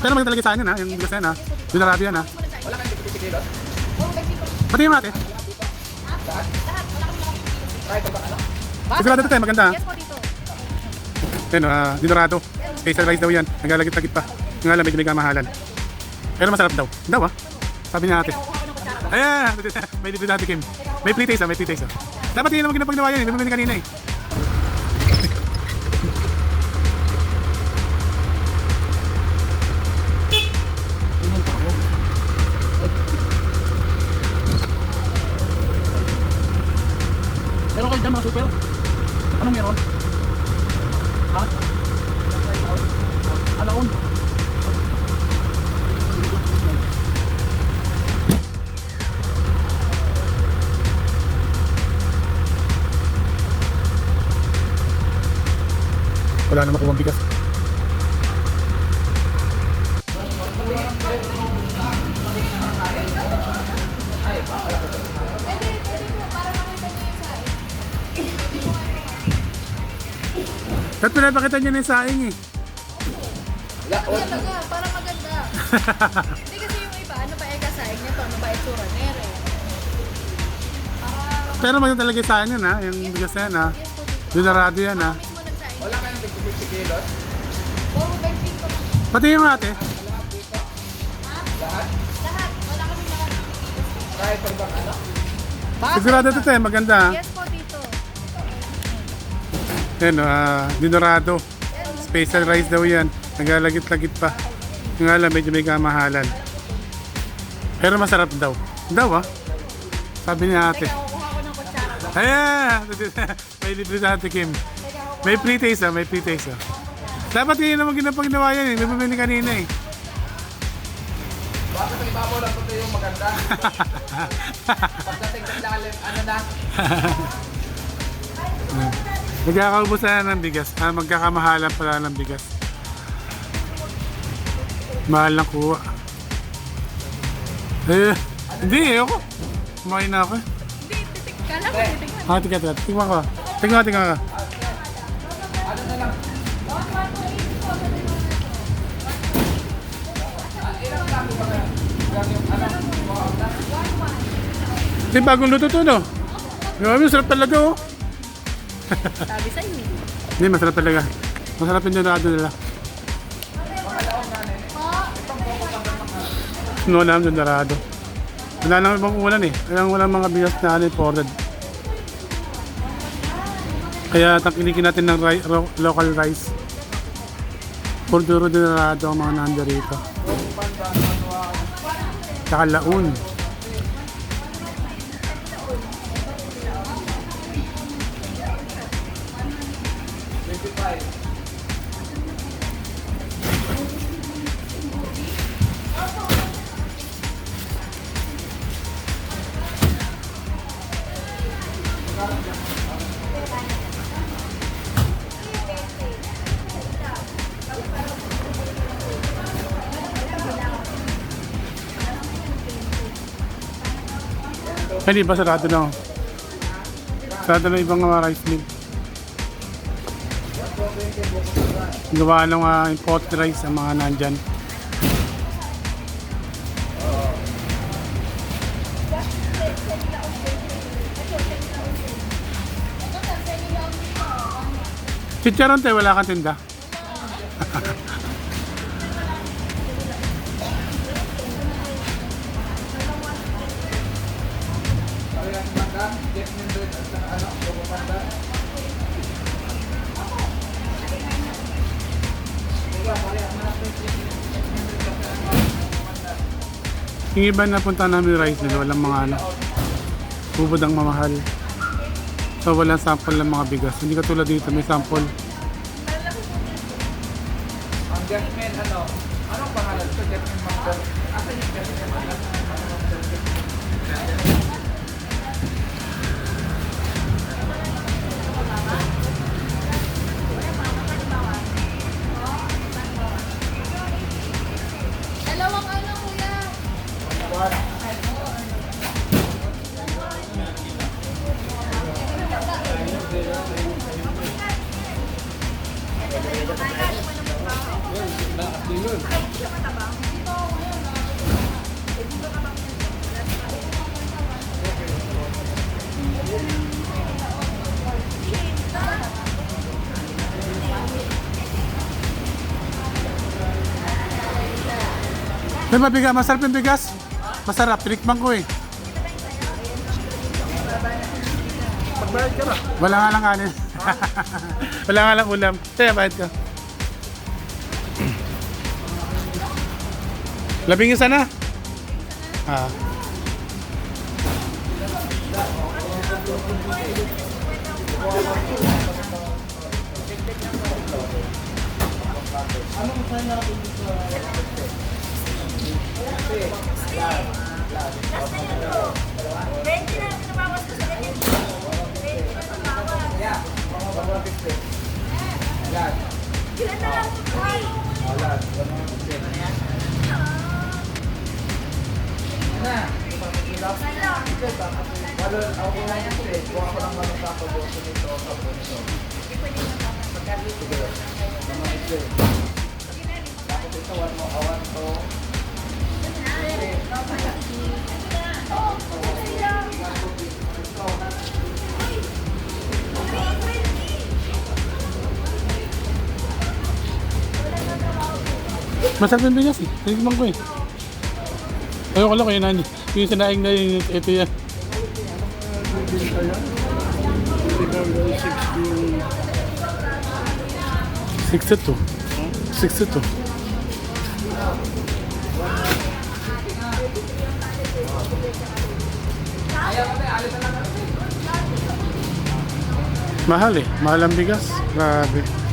Pero maganda talaga sa akin yun ha, yung bigas na yan ha. Yung narado yan ha. Pati yung ate. Sigurado ito tayo, maganda ha. Yan dinarado. Special rice daw yan. Nagalagit-lagit pa. Yung alam, medyo may kamahalan. Pero masarap daw. Daw ha. Sabi niya ate. Ayan! May libre natin Kim. May pre-taste ha, may pre-taste ha. Dapat yun naman ginapagnawa yan eh. May bumili kanina eh. Meron kayo dyan mga super? Anong meron? Ha? Alaon? Wala na makuha bigas. Ba't pinapakita niyo na yung saing eh? Talaga, para maganda. Hindi kasi yung iba, ano ba saing nito, ano ba itsura nere. Pero maganda talaga yung saing yun ha, yung bigas na yan ha. Dinarado yan ha. Mismo nagsaing. Wala kayong 50 kilos? Oo, 25 pa. Pati yung ate. Lahat? Wala kami lahat. Kahit pag bang ano? Sigurado ito tayo, maganda ha. Yes po dito. Yan dinarado. Special rice daw yan. Nagalagit-lagit pa. Yung alam, medyo may kamahalan. Pero masarap daw. Daw ha. Sabi ni ate. Teka, kukuha ko ng kutsara. Ayan! May libre sa ate Kim. May pre-taste ha, may pre-taste ha. Dapat yun naman ginapagnawa yan eh. May bumili kanina eh. Bakit ang ibabaw lang ito yung maganda? Pagdating ng lalim, ano na? Magkakaubusan na ng bigas. Magkakamahalan pala ng bigas. Mahal na kuha. Hindi eh ako. Kumain na ako eh. Hindi, titik ka lang. Titikman. Tika. Tingnan ko. Tingnan ka. Ano na lang? Ilang lang ba kayo? Yung ano? Ito yung bagong luto to no? Grabe, masarap talaga oh. Sabi sa inyo. Hindi, masarap talaga. Masarap yung dinarado nila. No naman yung dinarado. Wala nang ibang ulan eh. Walang mga bigas na imported. Kaya tangkilikin natin ng local rice. Puro dinarado ang mga nanda rito. Tsaka laun. Hindi ba sarado na? Sarado na ibang mga rice mill. Gawa ng imported rice ang mga nandyan. Chicharon tayo, wala kang tinda. Yung iba na punta namin rice nila, walang mga bubod ang mamahal. So walang sample ng mga bigas. Hindi katulad dito, may sample. Ang Jasmine, ano? Anong pangalan ito? Jasmine Mango? Asan yung Jasmine Mango? Dalawang ano kuya? May mabigas, masarap yung bigas. Masarap, tinikman ko eh. Pagbayad ka ba? Wala nga lang kanin. Wala nga lang ulam. Kaya bayad ka. Labing isa na. Ah. Masarap yung bigas eh. Tinikman ko eh. Ayoko lang kayo nani. Yung sinaing na yung ito yan. 62. 62. Mahal eh. Mahal ang bigas. Grabe.